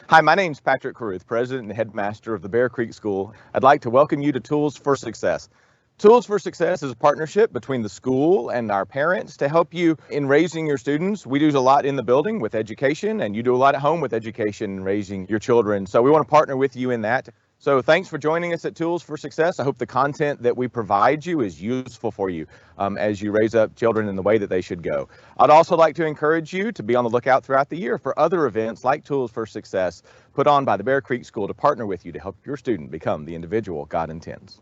Hi, my name's Patrick Caruth, President and Headmaster of the Bear Creek School. I'd like to welcome you to Tools for Success. Tools for Success is a partnership between the school and our parents to help you in raising your students. We do a lot in the building with education, and you do a lot at home with education and raising your children. So we want to partner with you in that. So thanks for joining us at Tools for Success. I hope the content that we provide you is useful for you as you raise up children in the way that they should go. I'd also like to encourage you to be on the lookout throughout the year for other events like Tools for Success put on by the Bear Creek School to partner with you to help your student become the individual God intends.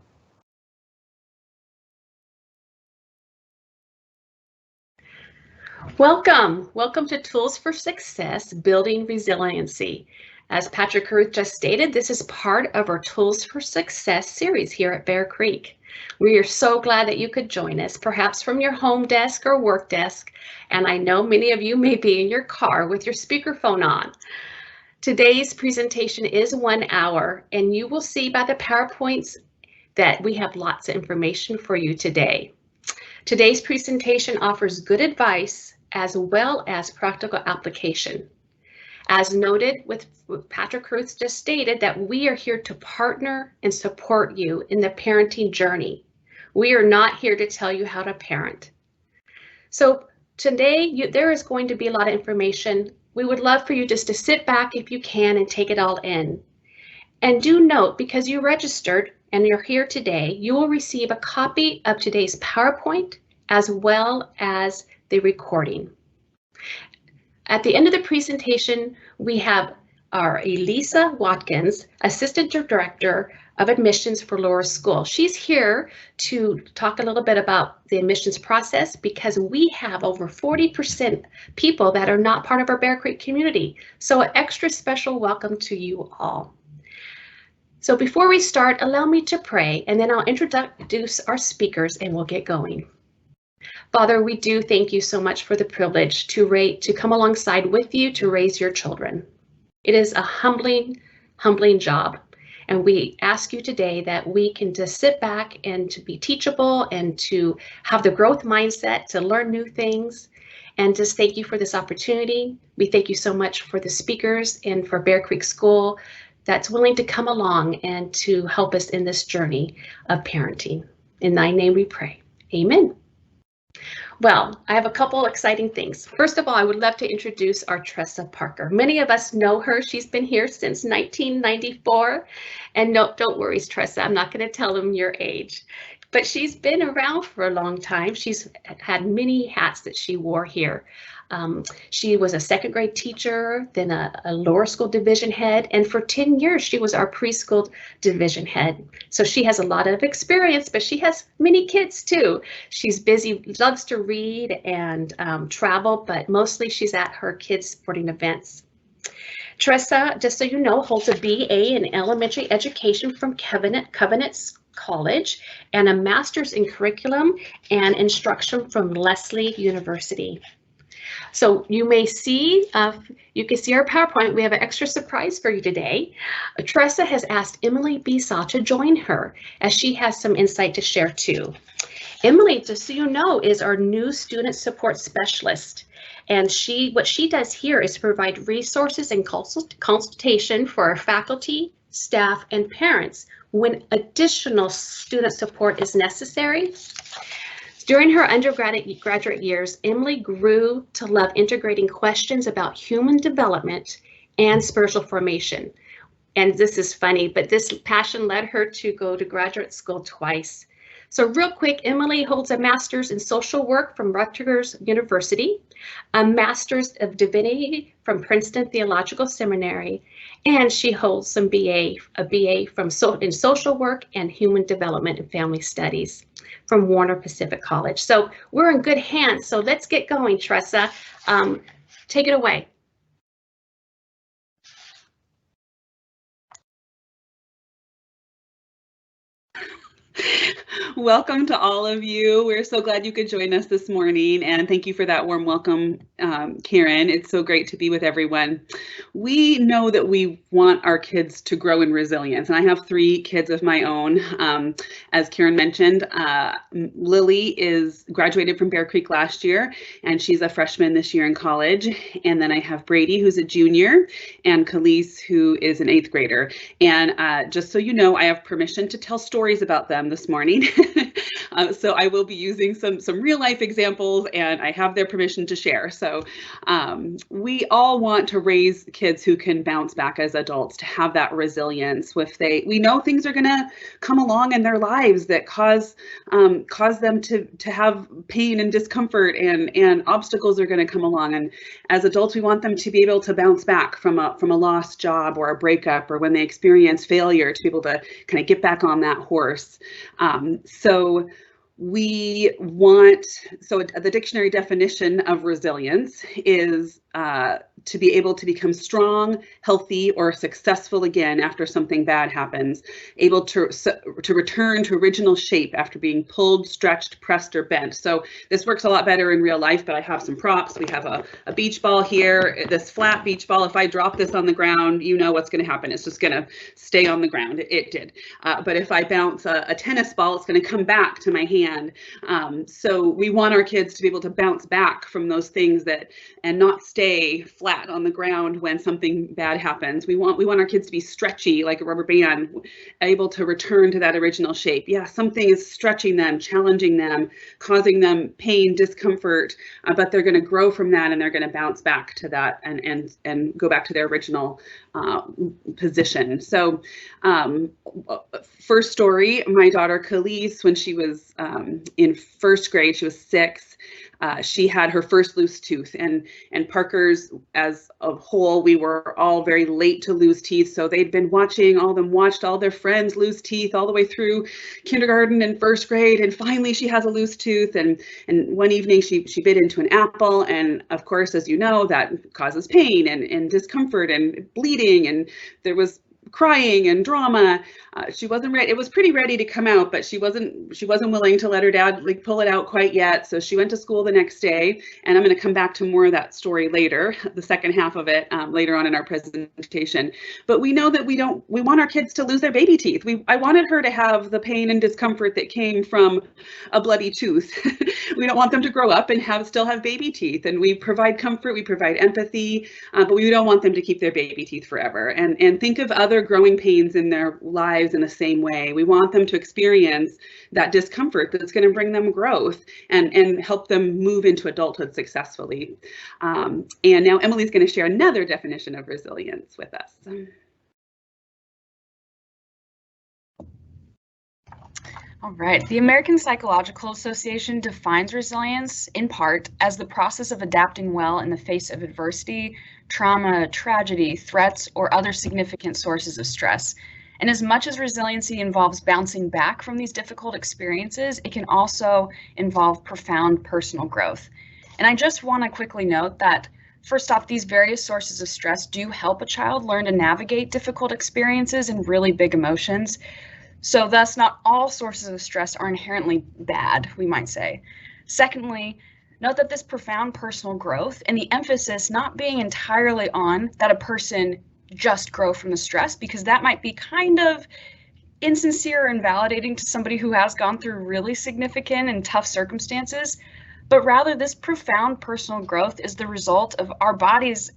Welcome to Tools for Success, Building Resiliency. As Patrick Caruth just stated, this is part of our Tools for Success series here at Bear Creek. We are so glad that you could join us, perhaps from your home desk or work desk, and I know many of you may be in your car with your speakerphone on. Today's presentation is 1 hour, and you will see by the PowerPoints that we have lots of information for you today. Today's presentation offers good advice as well as practical application. As noted with Patrick Caruth just stated, that we are here to partner and support you in the parenting journey. We are not here to tell you how to parent. So today there is going to be a lot of information. We would love for you just to sit back if you can and take it all in. And do note, because you registered and you're here today, you will receive a copy of today's PowerPoint as well as the recording. At the end of the presentation, we have our Elisa Watkins, Assistant Director of Admissions for Laura School. She's here to talk a little bit about the admissions process because we have over 40% people that are not part of our Bear Creek community. So an extra special welcome to you all. So before we start, allow me to pray, and then I'll introduce our speakers and we'll get going. Father, we do thank you so much for the privilege to come alongside with you to raise your children. It is a humbling job. And we ask you today that we can just sit back and to be teachable and to have the growth mindset to learn new things. And just thank you for this opportunity. We thank you so much for the speakers and for Bear Creek School that's willing to come along and to help us in this journey of parenting. In thy name we pray. Amen. Well, I have a couple exciting things. First of all, I would love to introduce our Tressa Parker. Many of us know her. She's been here since 1994. And no, don't worry, Tressa, I'm not going to tell them your age. But she's been around for a long time. She's had many hats that she wore here. She was a second grade teacher, then a lower school division head, and for 10 years she was our preschool division head. So she has a lot of experience, but she has many kids too. She's busy, loves to read and travel, but mostly she's at her kids' sporting events. Tressa, just so you know, holds a BA in elementary education from Covenants College and a master's in curriculum and instruction from Lesley University. So you may see, you can see our PowerPoint. We have an extra surprise for you today. Tressa has asked Emily Besaw to join her as she has some insight to share too. Emily, just so you know, is our new student support specialist. And what she does here is provide resources and consultation for our faculty, staff, and parents when additional student support is necessary. During her undergraduate years, Emily grew to love integrating questions about human development and spiritual formation. And this is funny, but this passion led her to go to graduate school twice. So real quick, Emily holds a master's in social work from Rutgers University, a master's of divinity from Princeton Theological Seminary, and she holds a BA in social work and human development and family studies from Warner Pacific College. So we're in good hands. So let's get going, Tressa. Take it away. Welcome to all of you. We're so glad you could join us this morning, and thank you for that warm welcome, Karen. It's so great to be with everyone. We know that we want our kids to grow in resilience, and I have 3 kids of my own. As Karen mentioned, Lily is graduated from Bear Creek last year, and she's a freshman this year in college. And then I have Brady, who's a junior, and Khalees, who is an 8th grader. And just so you know, I have permission to tell stories about them this morning. So I will be using some real life examples, and I have their permission to share. So we all want to raise kids who can bounce back as adults, to have that resilience. We know things are going to come along in their lives that cause them to have pain and discomfort, and obstacles are going to come along. And as adults, we want them to be able to bounce back from a lost job or a breakup, or when they experience failure, to be able to kind of get back on that horse. So the dictionary definition of resilience is to be able to become strong, healthy, or successful again after something bad happens, able to return to original shape after being pulled, stretched, pressed, or bent. So this works a lot better in real life, but I have some props. We have a beach ball here, this flat beach ball. If I drop this on the ground, you know what's going to happen. It's just going to stay on the ground. It did. But if I bounce a tennis ball, it's going to come back to my hand. So we want our kids to be able to bounce back from those things and not stay flat on the ground when something bad happens. We want our kids to be stretchy like a rubber band, able to return to that original shape. Yeah, something is stretching them, challenging them, causing them pain, discomfort, but they're going to grow from that, and they're going to bounce back to that and go back to their original position. So first story, my daughter Khalees, when she was in 1st grade, she was 6. She had her first loose tooth, and Parker's as a whole, we were all very late to lose teeth. So they'd been watched all their friends lose teeth all the way through kindergarten and 1st grade. And finally she has a loose tooth. And one evening she bit into an apple. And of course, as you know, that causes pain and discomfort and bleeding. And there was crying and drama. She wasn't ready. It was pretty ready to come out, but she wasn't willing to let her dad pull it out quite yet. So she went to school the next day, and I'm going to come back to more of that story later, the second half of it later on in our presentation. But we know that we want our kids to lose their baby teeth. I wanted her to have the pain and discomfort that came from a bloody tooth. We don't want them to grow up and still have baby teeth. And we provide comfort, we provide empathy, but we don't want them to keep their baby teeth forever. And think of other growing pains in their lives in the same way. We want them to experience that discomfort that's going to bring them growth and help them move into adulthood successfully. And now Emily's going to share another definition of resilience with us. All right, the American Psychological Association defines resilience in part as the process of adapting well in the face of adversity, trauma, tragedy, threats, or other significant sources of stress. And as much as resiliency involves bouncing back from these difficult experiences, it can also involve profound personal growth. And I just want to quickly note that, first off, these various sources of stress do help a child learn to navigate difficult experiences and really big emotions. So thus, not all sources of stress are inherently bad, we might say. Secondly, note that this profound personal growth and the emphasis not being entirely on that a person just grow from the stress, because that might be kind of insincere and invalidating to somebody who has gone through really significant and tough circumstances, but rather this profound personal growth is the result of our body's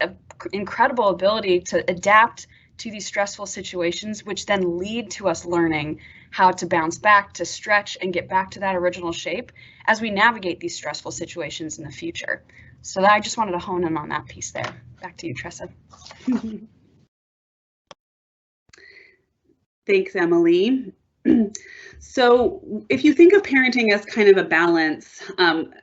incredible ability to adapt to these stressful situations, which then lead to us learning how to bounce back, to stretch, and get back to that original shape as we navigate these stressful situations in the future. So I just wanted to hone in on that piece there. Back to you, Tressa. Thanks, Emily. So if you think of parenting as kind of a balance,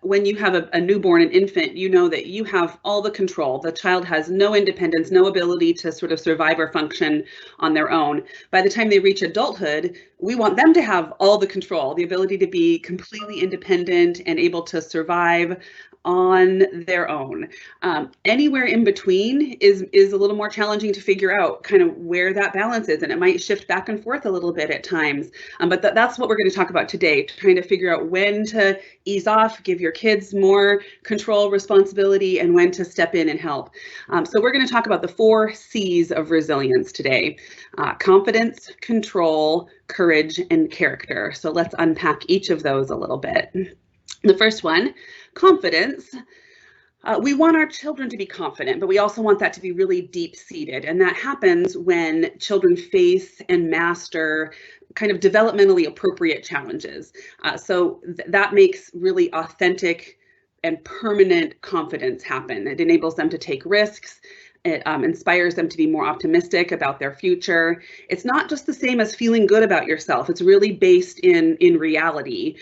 when you have a newborn, an infant, you know that you have all the control. The child has no independence, no ability to sort of survive or function on their own. By the time they reach adulthood, we want them to have all the control, the ability to be completely independent and able to survive on their own. Anywhere in between is a little more challenging to figure out kind of where that balance is, and it might shift back and forth a little bit at times. But that's what we're going to talk about today, trying to figure out when to ease off, give your kids more control, responsibility, and when to step in and help. So we're going to talk about the 4 C's of resilience today: confidence, control, courage, and character. So let's unpack each of those a little bit. The first one, confidence. We want our children to be confident, but we also want that to be really deep-seated. And that happens when children face and master kind of developmentally appropriate challenges. So that makes really authentic and permanent confidence happen. It enables them to take risks. It inspires them to be more optimistic about their future. It's not just the same as feeling good about yourself. It's really based in reality.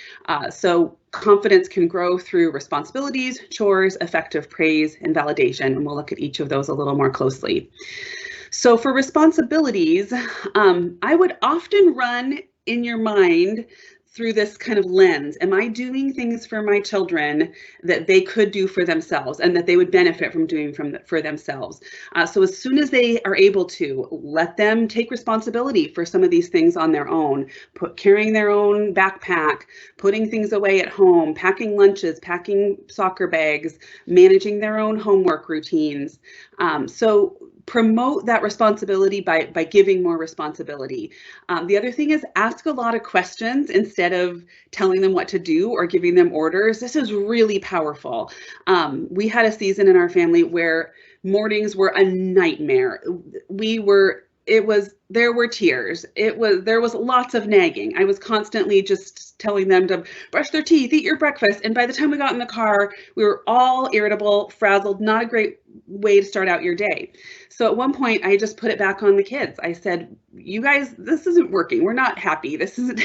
So confidence can grow through responsibilities, chores, effective praise, and validation. And we'll look at each of those a little more closely. So for responsibilities, I would often run in your mind through this kind of lens. Am I doing things for my children that they could do for themselves and that they would benefit from doing for themselves? So as soon as they are able to, let them take responsibility for some of these things on their own, carrying their own backpack, putting things away at home, packing lunches, packing soccer bags, managing their own homework routines. So promote that responsibility by giving more responsibility. The other thing is ask a lot of questions instead of telling them what to do or giving them orders. This is really powerful. We had a season in our family where mornings were a nightmare. There were tears. There was lots of nagging. I was constantly just telling them to brush their teeth, eat your breakfast. And by the time we got in the car, we were all irritable, frazzled, not a great way to start out your day. So at one point I just put it back on the kids. I said, you guys, this isn't working. We're not happy. This isn't,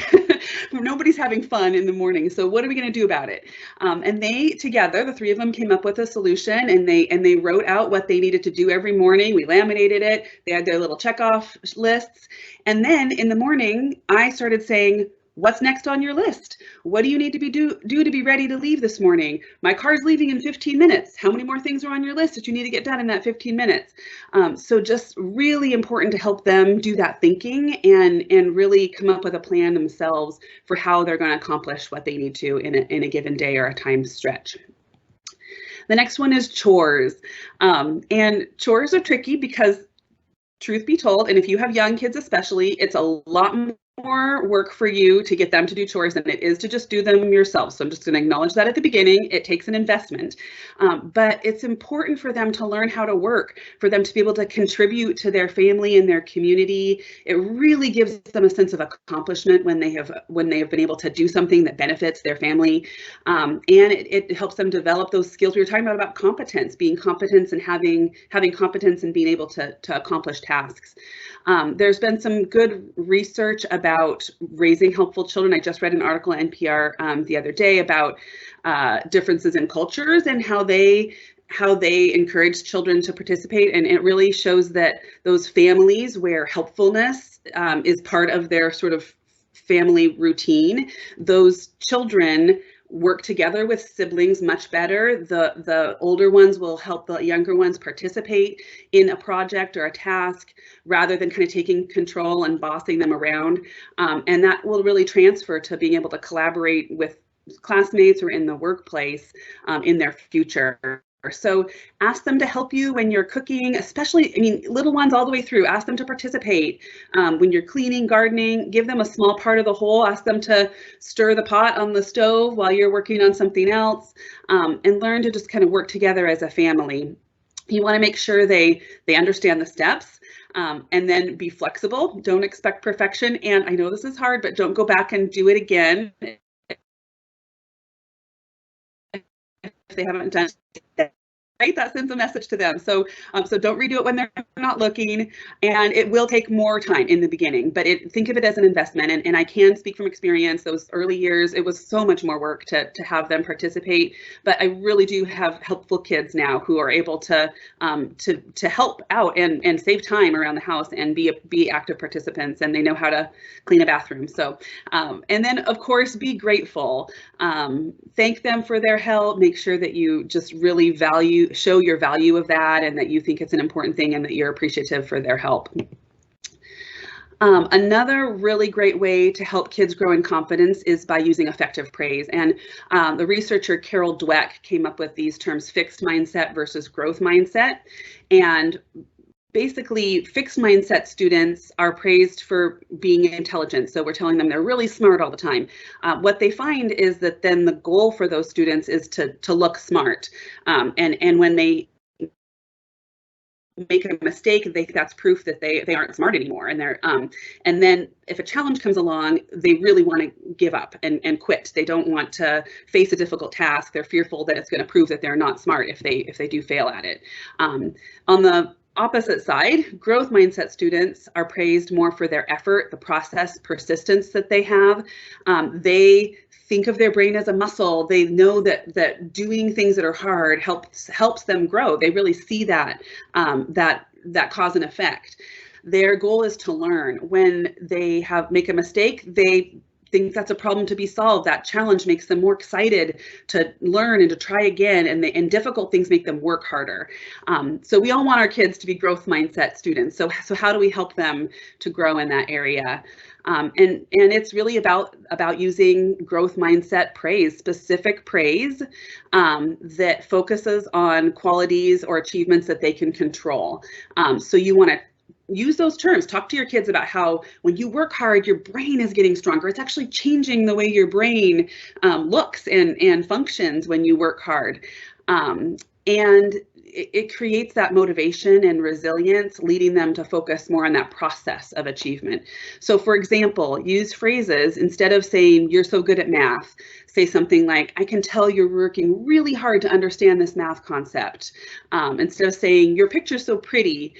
nobody's having fun in the morning. So what are we going to do about it? And they together, the 3 of them came up with a solution, and they wrote out what they needed to do every morning. We laminated it. They had their little check off lists. And then in the morning, I started saying, what's next on your list? What do you need to do to be ready to leave this morning? My car's leaving in 15 minutes. How many more things are on your list that you need to get done in that 15 minutes? So just really important to help them do that thinking and really come up with a plan themselves for how they're going to accomplish what they need to in a given day or a time stretch. The next one is chores. And chores are tricky because, truth be told, and if you have young kids especially, it's a lot more work for you to get them to do chores than it is to just do them yourself. So I'm just going to acknowledge that at the beginning. It takes an investment, but it's important for them to learn how to work, for them to be able to contribute to their family and their community. It really gives them a sense of accomplishment when they have been able to do something that benefits their family, and it helps them develop those skills we were talking about competence, being competent and having competence and being able to accomplish tasks. There's been some good research about raising helpful children. I just read an article on NPR the other day about differences in cultures and how they encourage children to participate. And it really shows that those families where helpfulness is part of their sort of family routine, those children work together with siblings much better. The older ones will help the younger ones participate in a project or a task rather than kind of taking control and bossing them around. And that will really transfer to being able to collaborate with classmates or in the workplace in their future. So ask them to help you when you're cooking, especially, little ones all the way through. Ask them to participate when you're cleaning, gardening. Give them a small part of the whole. Ask them to stir the pot on the stove while you're working on something else, and learn to just kind of work together as a family. You want to make sure they understand the steps, and then be flexible. Don't expect perfection. And I know this is hard, but don't go back and do it again if they haven't done it. That sends a message to them. So don't redo it when they're not looking, and it will take more time in the beginning, but think of it as an investment. And I can speak from experience, those early years, it was so much more work to have them participate, but I really do have helpful kids now who are able to help out and save time around the house and be active participants, and they know how to clean a bathroom. So, and then of course, be grateful. Thank them for their help. Make sure that you just really show your value of that, and that you think it's an important thing, and that you're appreciative for their help. Another really great way to help kids grow in confidence is by using effective praise. And the researcher Carol Dweck came up with these terms: fixed mindset versus growth mindset. And basically, fixed mindset students are praised for being intelligent. So we're telling them they're really smart all the time. What they find is that then the goal for those students is to look smart. And when they make a mistake, they think that's proof that they aren't smart anymore. And then if a challenge comes along, they really want to give up and quit. They don't want to face a difficult task. They're fearful that it's going to prove that they're not smart if they do fail at it. On the opposite side, growth mindset students are praised more for their effort, the process, persistence that they have. They think of their brain as a muscle. They know that doing things that are hard helps them grow. They really see that cause and effect. Their goal is to learn. When they make a mistake, they think that's a problem to be solved. That challenge makes them more excited to learn and to try again, and difficult things make them work harder. So we all want our kids to be growth mindset students. So how do we help them to grow in that area? And it's really about using growth mindset praise, specific praise that focuses on qualities or achievements that they can control. So you want to use those terms. Talk to your kids about how when you work hard, your brain is getting stronger. It's actually changing the way your brain looks and functions when you work hard. And it creates that motivation and resilience, leading them to focus more on that process of achievement. So for example, use phrases. Instead of saying, "You're so good at math," say something like, "I can tell you're working really hard to understand this math concept." Instead of saying, "Your picture's so pretty,"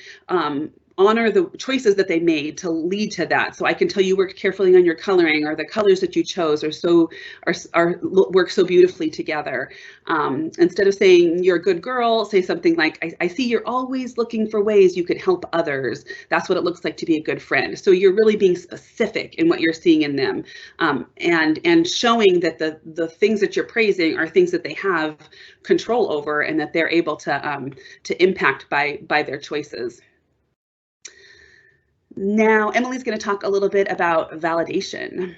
honor the choices that they made to lead to that. So I can tell you worked carefully on your coloring, or the colors that you chose work so beautifully together. Instead of saying, "You're a good girl," say something like, I see you're always looking for ways you could help others. That's what it looks like to be a good friend." So you're really being specific in what you're seeing in them, and showing that the things that you're praising are things that they have control over, and that they're able to impact by their choices. Now, Emily's going to talk a little bit about validation.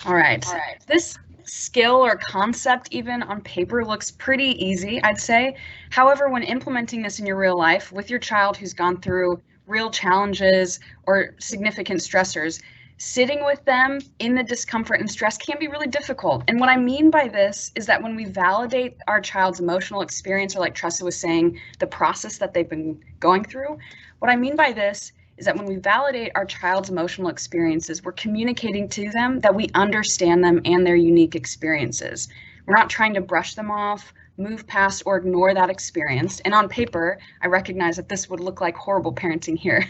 All right. This skill or concept, even on paper, looks pretty easy, I'd say. However, when implementing this in your real life with your child who's gone through real challenges or significant stressors, sitting with them in the discomfort and stress can be really difficult. And what I mean by this is that when we validate our child's emotional experience, or like Tressa was saying, the process that they've been going through, what I mean by this is that when we validate our child's emotional experiences, we're communicating to them that we understand them and their unique experiences. We're not trying to brush them off, move past, or ignore that experience. And on paper, I recognize that this would look like horrible parenting here.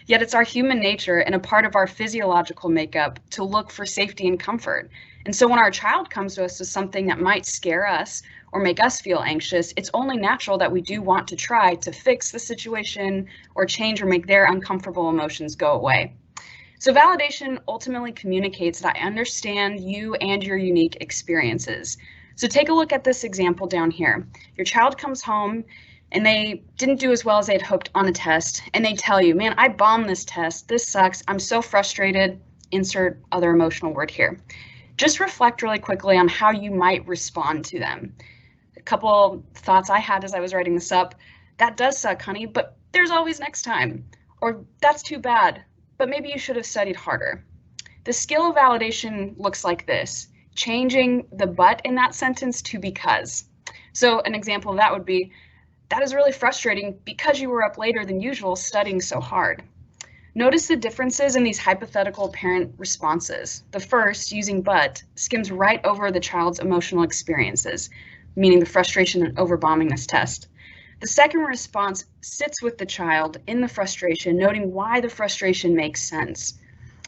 Yet it's our human nature and a part of our physiological makeup to look for safety and comfort. And so when our child comes to us with something that might scare us or make us feel anxious, it's only natural that we do want to try to fix the situation or change or make their uncomfortable emotions go away. So validation ultimately communicates that I understand you and your unique experiences. So take a look at this example down here. Your child comes home and they didn't do as well as they'd hoped on a test, and they tell you, "Man, I bombed this test. This sucks. I'm so frustrated." Insert other emotional word here. Just reflect really quickly on how you might respond to them. A couple thoughts I had as I was writing this up: "That does suck, honey, but there's always next time." Or, "That's too bad, but maybe you should have studied harder." The skill of validation looks like this: changing the but in that sentence to because. So an example of that would be, "That is really frustrating because you were up later than usual studying so hard." Notice the differences in these hypothetical parent responses. The first, using but, skims right over the child's emotional experiences. meaning the frustration over bombing this test. The second response sits with the child in the frustration, noting why the frustration makes sense.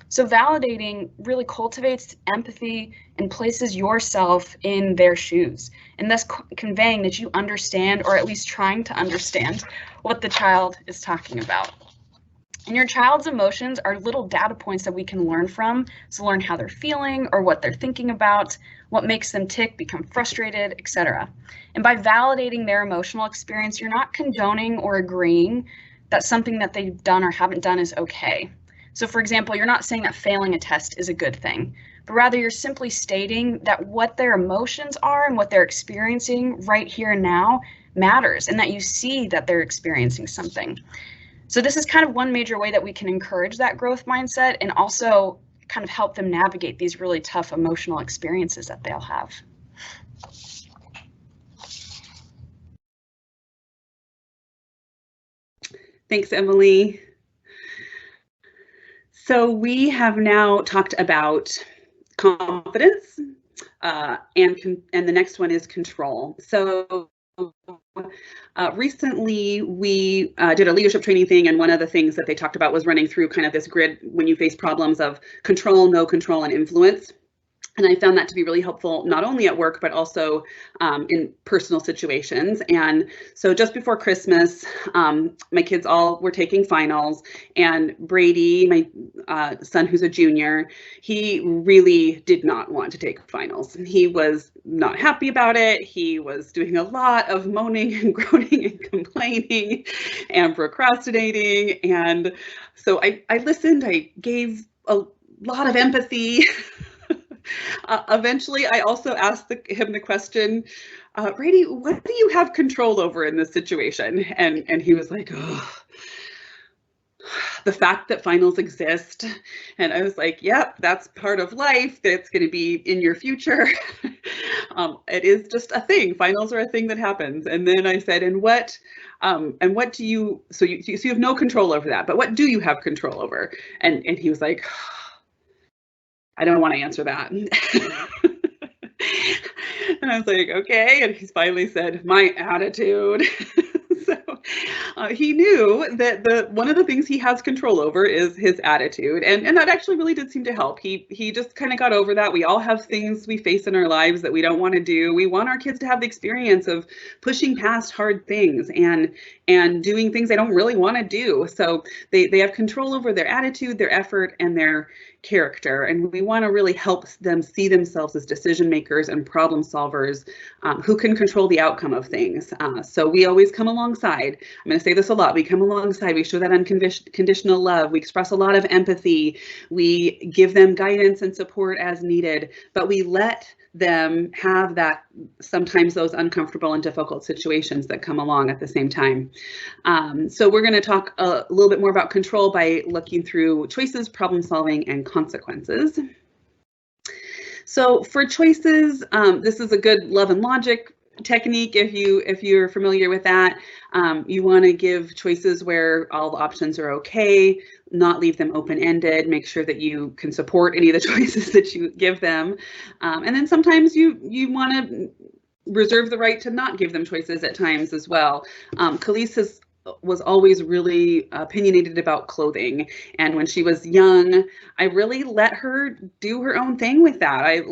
So validating really cultivates empathy and places yourself in their shoes, and thus conveying that you understand, or at least trying to understand, what the child is talking about. And your child's emotions are little data points that we can learn from, so learn how they're feeling or what they're thinking about, what makes them tick, become frustrated, etc. And by validating their emotional experience, you're not condoning or agreeing that something that they've done or haven't done is okay. So for example, you're not saying that failing a test is a good thing, but rather you're simply stating that what their emotions are and what they're experiencing right here and now matters, and that you see that they're experiencing something. So this is kind of one major way that we can encourage that growth mindset and also kind of help them navigate these really tough emotional experiences that they'll have. Thanks, Emily. So we have now talked about confidence, and the next one is control. So recently we did a leadership training thing, and one of the things that they talked about was running through kind of this grid when you face problems of control, no control, and influence. And I found that to be really helpful, not only at work, but also in personal situations. And so just before Christmas, my kids all were taking finals, and Brady, my son who's a junior, he really did not want to take finals. He was not happy about it. He was doing a lot of moaning and groaning and complaining and procrastinating. And so I listened, I gave a lot of empathy. Eventually, I also asked him the question, Brady, what do you have control over in this situation? And he was like, oh, the fact that finals exist. And I was like, yep, that's part of life. That's going to be in your future. It is just a thing. Finals are a thing that happens. And then I said, and what do you, so you have no control over that, but what do you have control over? And he was like, I don't want to answer that. And I was like, okay. And he's finally said, my attitude. So he knew that one of the things he has control over is his attitude. And that actually really did seem to help. He just kind of got over that. We all have things we face in our lives that we don't want to do. We want our kids to have the experience of pushing past hard things and doing things they don't really want to do. So they have control over their attitude, their effort, and their character, and we want to really help them see themselves as decision makers and problem solvers who can control the outcome of things. So we always come alongside. I'm going to say this a lot. We come alongside. We show that unconditional love. We express a lot of empathy. We give them guidance and support as needed, but we let them have that, sometimes those uncomfortable and difficult situations that come along at the same time. So we're going to talk a little bit more about control by looking through choices, problem solving, and consequences. So for choices, this is a good love and logic technique. If you're familiar with that, you want to give choices where all the options are okay, not leave them open-ended, make sure that you can support any of the choices that you give them. And then sometimes you want to reserve the right to not give them choices at times as well. Khalees was always really opinionated about clothing, and when she was young, I really let her do her own thing with that.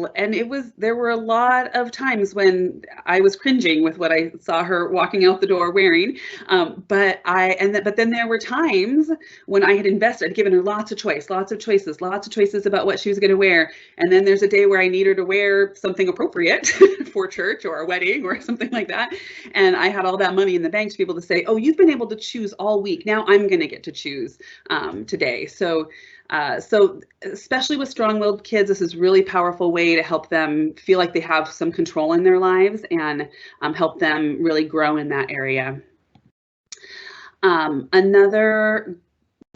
There were a lot of times when I was cringing with what I saw her walking out the door wearing, but then there were times when I had invested, given her lots of choices about what she was going to wear, and then there's a day where I need her to wear something appropriate for church or a wedding or something like that, and I had all that money in the bank to be able to say, oh, you've been able to choose all week. Now I'm going to get to choose today. So especially with strong-willed kids, this is a really powerful way to help them feel like they have some control in their lives and help them really grow in that area. Another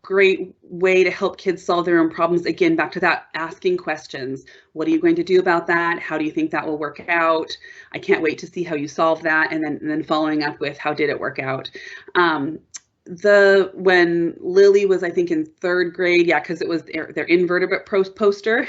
great way to help kids solve their own problems, again, back to that asking questions. What are you going to do about that? How do you think that will work out? I can't wait to see how you solve that. And then following up with, how did it work out? when Lily was, I think, in 3rd grade, yeah, because it was their invertebrate poster,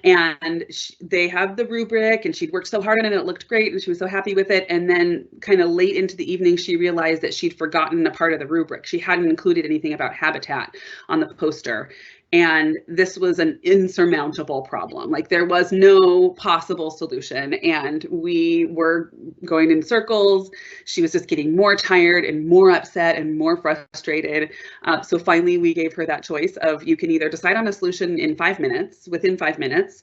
and they have the rubric, and she'd worked so hard on it, and it looked great, and she was so happy with it. And then kind of late into the evening, she realized that she'd forgotten a part of the rubric. She hadn't included anything about habitat on the poster. And this was an insurmountable problem. Like, there was no possible solution, and we were going in circles. She was just getting more tired and more upset and more frustrated. So finally, we gave her that choice of, you can either decide on a solution in 5 minutes, within 5 minutes,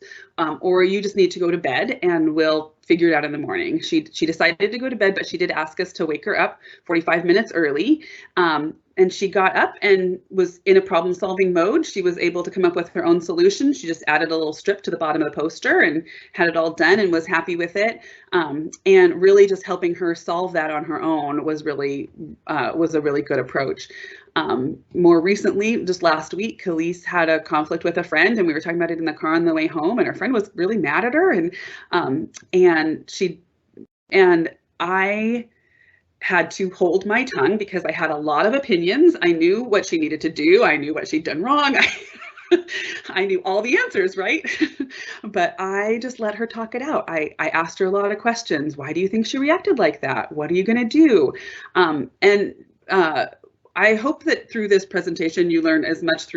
or you just need to go to bed and we'll figure it out in the morning. She decided to go to bed, but she did ask us to wake her up 45 minutes early. And she got up and was in a problem-solving mode. She was able to come up with her own solution. She just added a little strip to the bottom of the poster and had it all done and was happy with it. And really just helping her solve that on her own was really was a really good approach. More recently, just last week, Khalees had a conflict with a friend, and we were talking about it in the car on the way home, and her friend was really mad at her, and I had to hold my tongue because I had a lot of opinions. I knew what she needed to do. I knew what she'd done wrong. I knew all the answers, right? But I just let her talk it out. I asked her a lot of questions. Why do you think she reacted like that? What are you going to do? I hope that through this presentation you learn as much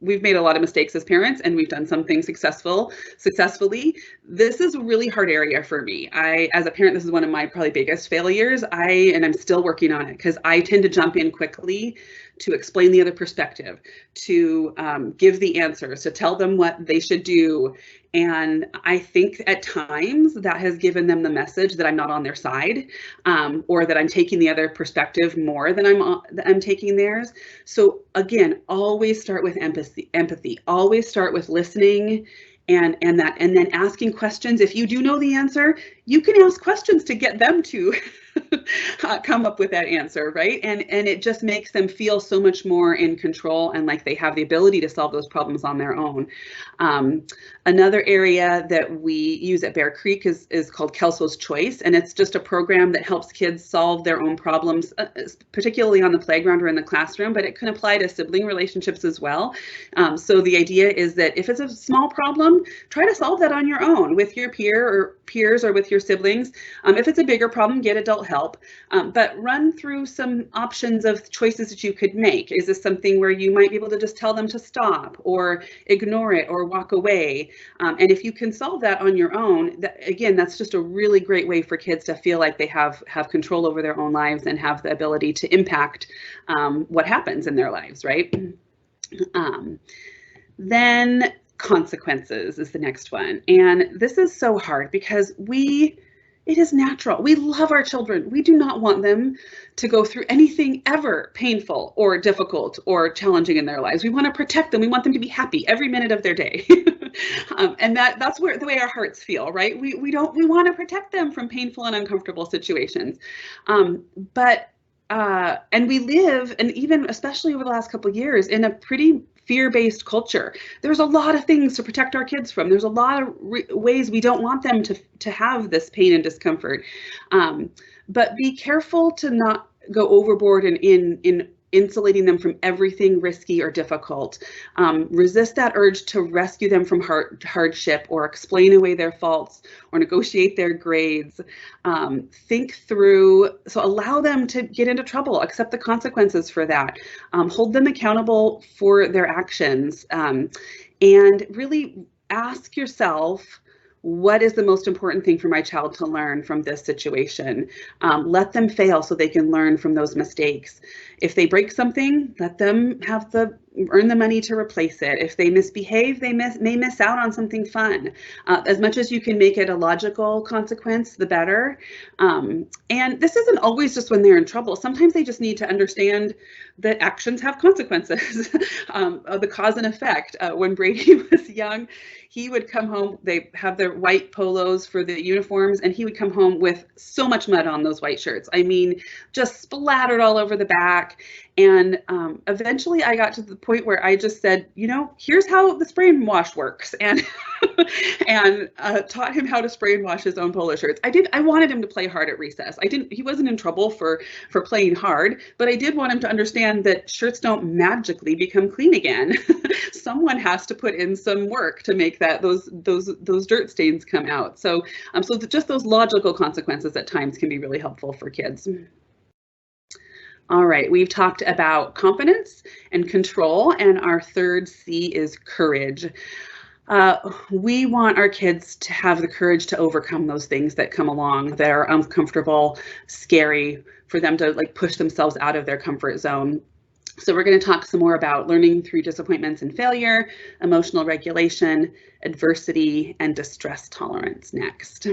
we've made a lot of mistakes as parents, and we've done some things successfully. This is a really hard area for me. As a parent, this is one of my probably biggest failures. And I'm still working on it, because I tend to jump in quickly to explain the other perspective, to give the answers, to tell them what they should do. And I think at times that has given them the message that I'm not on their side, or that I'm taking the other perspective more than I'm taking theirs. So again, always start with empathy. Always start with listening, and then asking questions. If you do know the answer, you can ask questions to get them to come up with that answer, right? And it just makes them feel so much more in control and like they have the ability to solve those problems on their own. Another area that we use at Bear Creek is called Kelso's Choice, and it's just a program that helps kids solve their own problems, particularly on the playground or in the classroom, but it can apply to sibling relationships as well. So the idea is that if it's a small problem, try to solve that on your own with your peers or with your siblings. If it's a bigger problem, get adult help, but run through some options of choices that you could make. Is this something where you might be able to just tell them to stop, or ignore it, or walk away? And if you can solve that on your own, again, that's just a really great way for kids to feel like they have control over their own lives and have the ability to impact what happens in their lives, right? Then consequences is the next one. And this is so hard because it is natural. We love our children. We do not want them to go through anything ever painful or difficult or challenging in their lives. We want to protect them. We want them to be happy every minute of their day. And that's the way our hearts feel, right? We want to protect them from painful and uncomfortable situations. And we live, and even especially over the last couple of years, in a pretty fear-based culture. There's a lot of things to protect our kids from. There's a lot of ways we don't want them to have this pain and discomfort. But be careful to not go overboard in insulating them from everything risky or difficult. Resist that urge to rescue them from hardship, or explain away their faults, or negotiate their grades. Think through, so allow them to get into trouble, accept the consequences for that. Hold them accountable for their actions, and really ask yourself, what is the most important thing for my child to learn from this situation? Let them fail so they can learn from those mistakes. If they break something, let them earn the money to replace it. If they misbehave, they may miss out on something fun. As much as you can make it a logical consequence, the better. And this isn't always just when they're in trouble. Sometimes they just need to understand that actions have consequences, the cause and effect. When Brady was young, he would come home, they have their white polos for the uniforms, and he would come home with so much mud on those white shirts. I mean, just splattered all over the back. And eventually I got to the point where I just said, here's how the spray and wash works, and taught him how to spray and wash his own polo shirts. I wanted him to play hard at recess. He wasn't in trouble for playing hard, but I did want him to understand that shirts don't magically become clean again. Someone has to put in some work to make those dirt stains come out. So just those logical consequences at times can be really helpful for kids. All right, we've talked about confidence and control, and our third C is courage. We want our kids to have the courage to overcome those things that come along that are uncomfortable, scary, for them to push themselves out of their comfort zone. So we're going to talk some more about learning through disappointments and failure, emotional regulation, adversity, and distress tolerance next.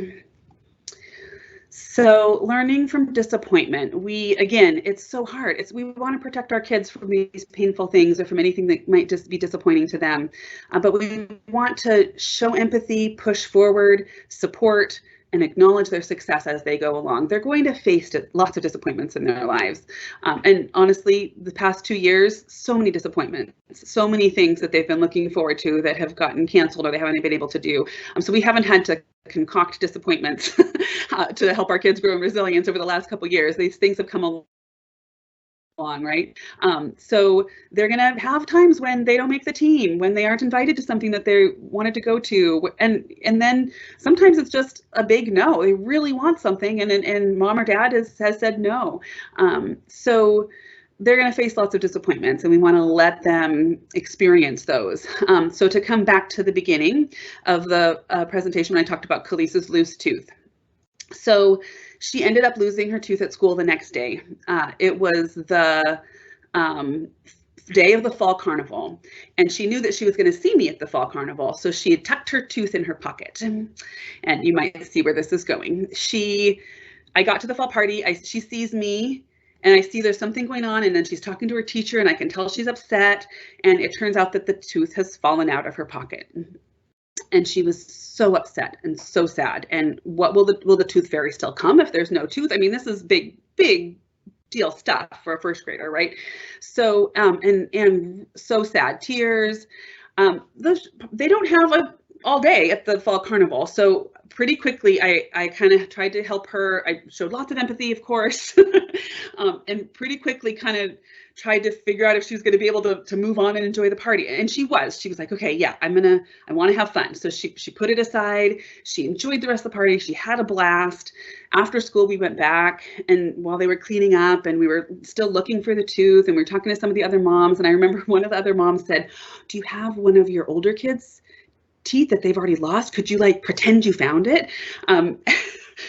So learning from disappointment, again, it's so hard. We want to protect our kids from these painful things or from anything that might just be disappointing to them. But we want to show empathy, push forward, support, and acknowledge their success as they go along. They're going to face lots of disappointments in their lives. And honestly, the past 2 years, so many disappointments, so many things that they've been looking forward to that have gotten canceled or they haven't been able to do. So we haven't had to concoct disappointments to help our kids grow in resilience over the last couple of years. These things have come along, right? So they're going to have times when they don't make the team, when they aren't invited to something that they wanted to go to. And then sometimes it's just a big no. They really want something and mom or dad has said no. So they're going to face lots of disappointments, and we want to let them experience those. So to come back to the beginning of the presentation when I talked about Khalees's loose tooth. So she ended up losing her tooth at school the next day. It was the day of the fall carnival, and she knew that she was going to see me at the fall carnival. So she had tucked her tooth in her pocket, and you might see where this is going. I got to the fall party. She sees me, and I see there's something going on, and then she's talking to her teacher, and I can tell she's upset. And it turns out that the tooth has fallen out of her pocket. And she was so upset and so sad. And what will the tooth fairy still come if there's no tooth? I mean, this is big deal stuff for a first grader, right? So and so sad, tears. They don't have all day at the fall carnival. So pretty quickly, I kind of tried to help her. I showed lots of empathy, of course, and pretty quickly kind of tried to figure out if she was going to be able to move on and enjoy the party. And she was like, okay, yeah, I want to have fun. So she put it aside. She enjoyed the rest of the party. She had a blast. After school, we went back, and while they were cleaning up and we were still looking for the tooth, and we were talking to some of the other moms, and I remember one of the other moms said, do you have one of your older kids' teeth that they've already lost? Could you pretend you found it?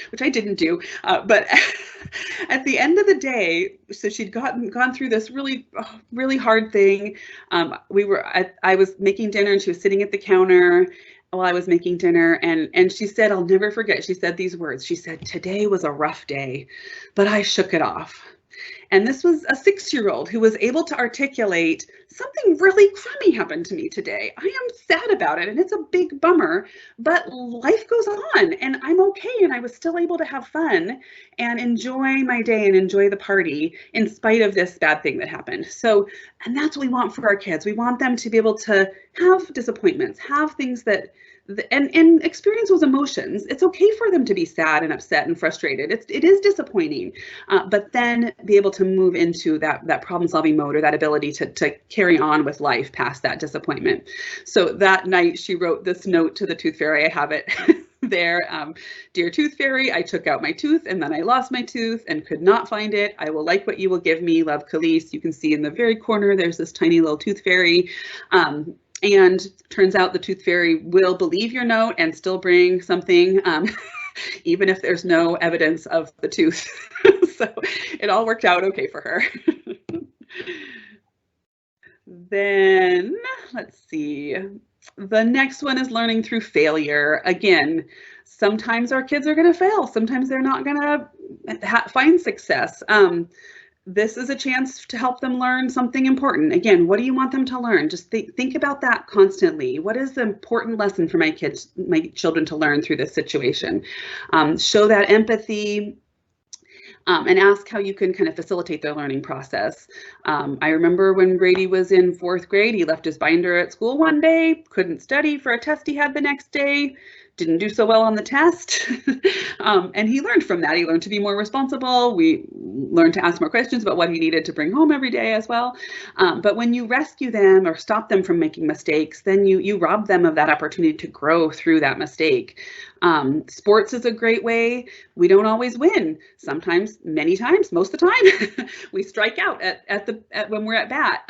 Which I didn't do, but at the end of the day, so she'd gone through this really hard thing. I was making dinner, and she was sitting at the counter while I was making dinner, and she said, I'll never forget, she said these words. She said, today was a rough day, but I shook it off. And this was a 6-year-old who was able to articulate, something really crummy happened to me today. I am sad about it, and it's a big bummer, but life goes on, and I'm okay. And I was still able to have fun and enjoy my day and enjoy the party in spite of this bad thing that happened. So, and that's what we want for our kids. We want them to be able to have disappointments, have things that, and experience those emotions. It's okay for them to be sad and upset and frustrated. It is disappointing, but then be able to move into that problem-solving mode, or that ability to carry on with life past that disappointment. So that night she wrote this note to the tooth fairy. I have it there. Dear Tooth Fairy, I took out my tooth and then I lost my tooth and could not find it. I will like what you will give me. Love, Khalees. You can see in the very corner there's this tiny little tooth fairy. And turns out the tooth fairy will believe your note and still bring something, even if there's no evidence of the tooth. So it all worked out okay for her. Then let's see. The next one is learning through failure. Again, sometimes our kids are going to fail. Sometimes they're not going to find success. This is a chance to help them learn something important. Again, what do you want them to learn? Just think about that constantly. What is the important lesson for my children to learn through this situation? Show that empathy. and ask how you can kind of facilitate their learning process. I remember when Brady was in 4th grade, he left his binder at school one day, couldn't study for a test he had the next day, didn't do so well on the test. And he learned from that. He learned to be more responsible. We learned to ask more questions about what he needed to bring home every day as well. But when you rescue them or stop them from making mistakes, then you rob them of that opportunity to grow through that mistake. Sports is a great way. We don't always win. Sometimes, many times, most of the time, we strike out when we're at bat.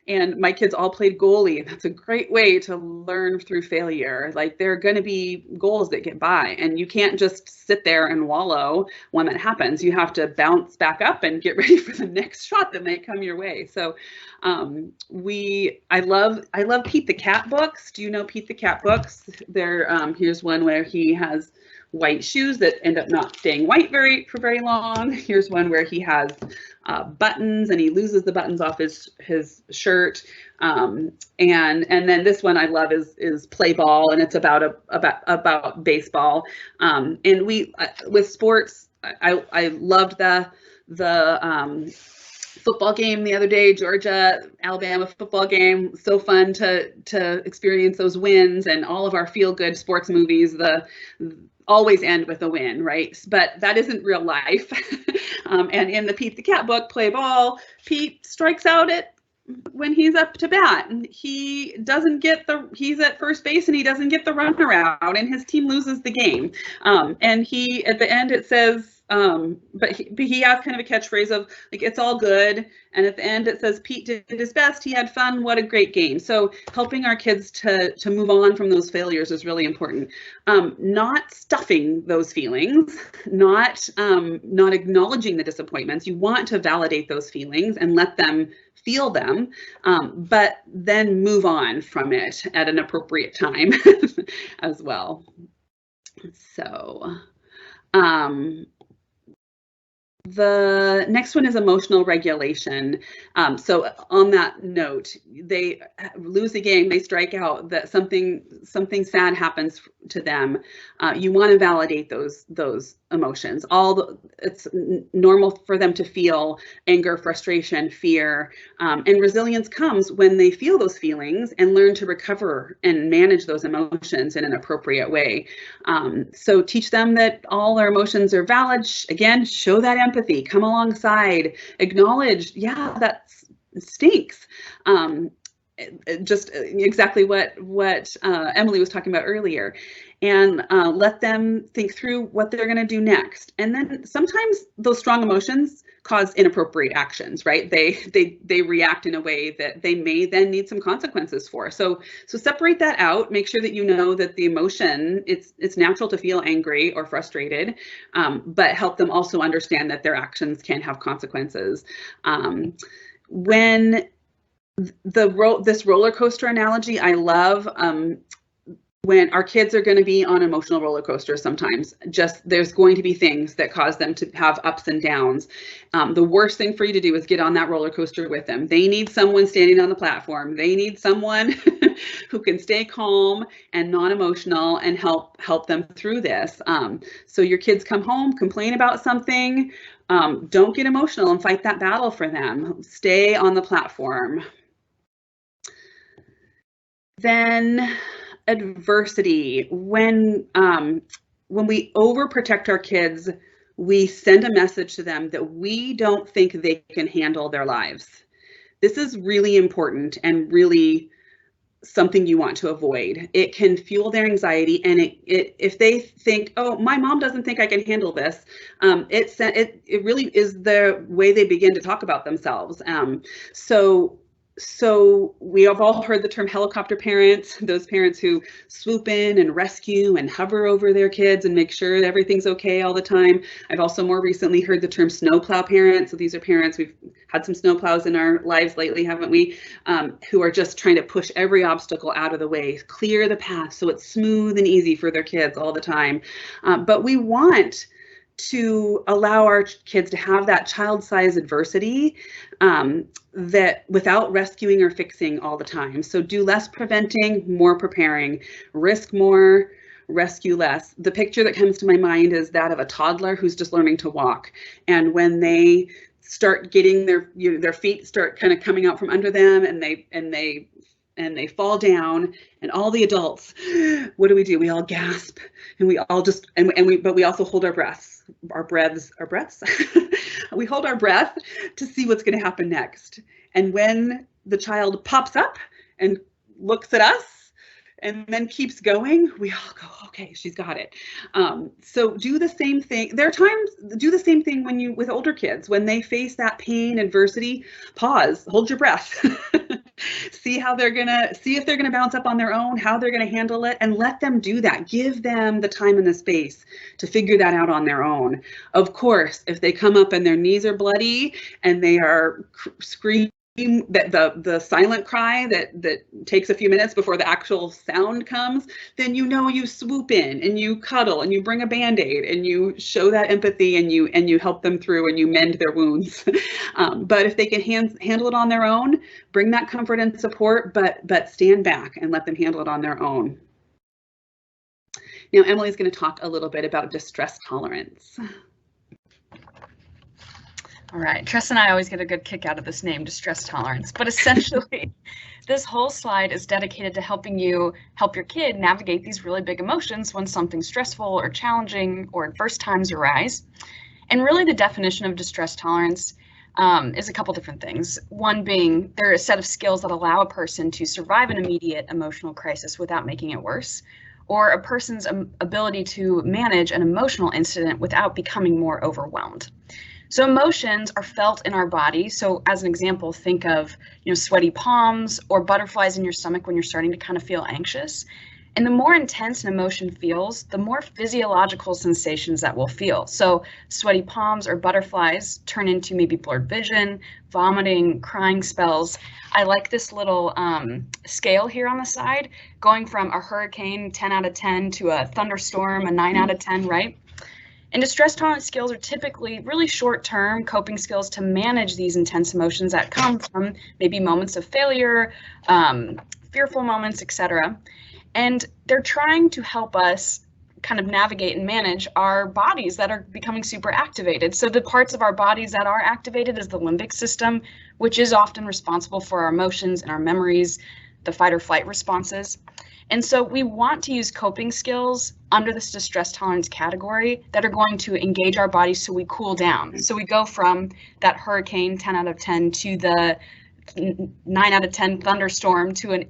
And my kids all played goalie, and that's a great way to learn through failure. Like, there are going to be goals that get by, and you can't just sit there and wallow when that happens. You have to bounce back up and get ready for the next shot that might come your way. So I love Pete the Cat books. Do you know Pete the Cat books? Here's one where he has white shoes that end up not staying white for very long. Here's one where he has buttons and he loses the buttons off his shirt. And then this one I love is Play Ball, and it's about baseball. And with sports, I loved the football game the other day, Georgia-Alabama football game. So fun to experience those wins, and all of our feel-good sports movies, always end with a win, right? But that isn't real life. And in the Pete the Cat book, Play Ball, Pete strikes out when he's up to bat, and he's at first base and he doesn't get the runaround, and his team loses the game. And at the end it says, but he has kind of a catchphrase of like, it's all good. And at the end it says, Pete did his best. He had fun. What a great game. So helping our kids to move on from those failures is really important. Not stuffing those feelings, not acknowledging the disappointments. You want to validate those feelings and let them feel them, but then move on from it at an appropriate time as well. So, the next one is emotional regulation. So on that note, they lose a game, they strike out, that something sad happens to them. You want to validate those emotions. It's normal for them to feel anger, frustration, fear, and resilience comes when they feel those feelings and learn to recover and manage those emotions in an appropriate way. So teach them that all their emotions are valid. Again, show that empathy, come alongside, acknowledge, yeah, that stinks. Just exactly what Emily was talking about earlier, and let them think through what they're going to do next. And then sometimes those strong emotions cause inappropriate actions, right? They react in a way that they may then need some consequences for. So separate that out. Make sure that you know that the emotion, it's natural to feel angry or frustrated, but help them also understand that their actions can have consequences. When this roller coaster analogy, I love, when our kids are going to be on emotional roller coasters, sometimes there's going to be things that cause them to have ups and downs. The worst thing for you to do is get on that roller coaster with them. They need someone standing on the platform. They need someone who can stay calm and non-emotional and help them through this. So your kids come home, complain about something, don't get emotional and fight that battle for them. Stay on the platform. Then adversity. When we overprotect our kids, we send a message to them that we don't think they can handle their lives. This is really important and really something you want to avoid. It can fuel their anxiety, and if they think, oh, my mom doesn't think I can handle this, it really is the way they begin to talk about themselves. So we have all heard the term helicopter parents, those parents who swoop in and rescue and hover over their kids and make sure that everything's okay all the time. I've also more recently heard the term snowplow parents. So these are parents, we've had some snowplows in our lives lately, haven't we? Who are just trying to push every obstacle out of the way, clear the path so it's smooth and easy for their kids all the time. But we want to allow our kids to have that child-sized adversity that without rescuing or fixing all the time. So do less preventing, more preparing, risk more, rescue less. The picture that comes to my mind is that of a toddler who's just learning to walk. And when they start getting their feet start kind of coming out from under them, and they fall down, and all the adults, what do? We all gasp, and we all just, but we also hold our breaths. We hold our breath to see what's going to happen next. And when the child pops up and looks at us and then keeps going, we all go, okay, she's got it. So do the same thing. There are times, do the same thing with older kids, when they face that pain, adversity, pause, hold your breath. See if they're gonna bounce up on their own, how they're gonna handle it, and let them do that. Give them the time and the space to figure that out on their own. Of course, if they come up and their knees are bloody and they are screaming, that the silent cry that takes a few minutes before the actual sound comes, then you swoop in and you cuddle and you bring a Band-Aid and you show that empathy and you help them through and you mend their wounds. But if they can handle it on their own, bring that comfort and support, but stand back and let them handle it on their own. Now Emily's going to talk a little bit about distress tolerance. All right, Tressa and I always get a good kick out of this name, distress tolerance, but essentially this whole slide is dedicated to helping you help your kid navigate these really big emotions when something stressful or challenging or adverse times arise. And really the definition of distress tolerance is a couple different things. One being, there are a set of skills that allow a person to survive an immediate emotional crisis without making it worse, or a person's ability to manage an emotional incident without becoming more overwhelmed. So emotions are felt in our body. So as an example, think of, sweaty palms or butterflies in your stomach when you're starting to kind of feel anxious. And the more intense an emotion feels, the more physiological sensations that we'll feel. So sweaty palms or butterflies turn into maybe blurred vision, vomiting, crying spells. I like this little scale here on the side, going from a hurricane 10 out of 10 to a thunderstorm, a 9 out of 10, right? And distress tolerance skills are typically really short-term coping skills to manage these intense emotions that come from maybe moments of failure, fearful moments, etc. And they're trying to help us kind of navigate and manage our bodies that are becoming super activated. So the parts of our bodies that are activated is the limbic system, which is often responsible for our emotions and our memories, the fight or flight responses. And so we want to use coping skills under this distress tolerance category that are going to engage our bodies so we cool down. So we go from that hurricane 10 out of 10 to the 9 out of 10 thunderstorm to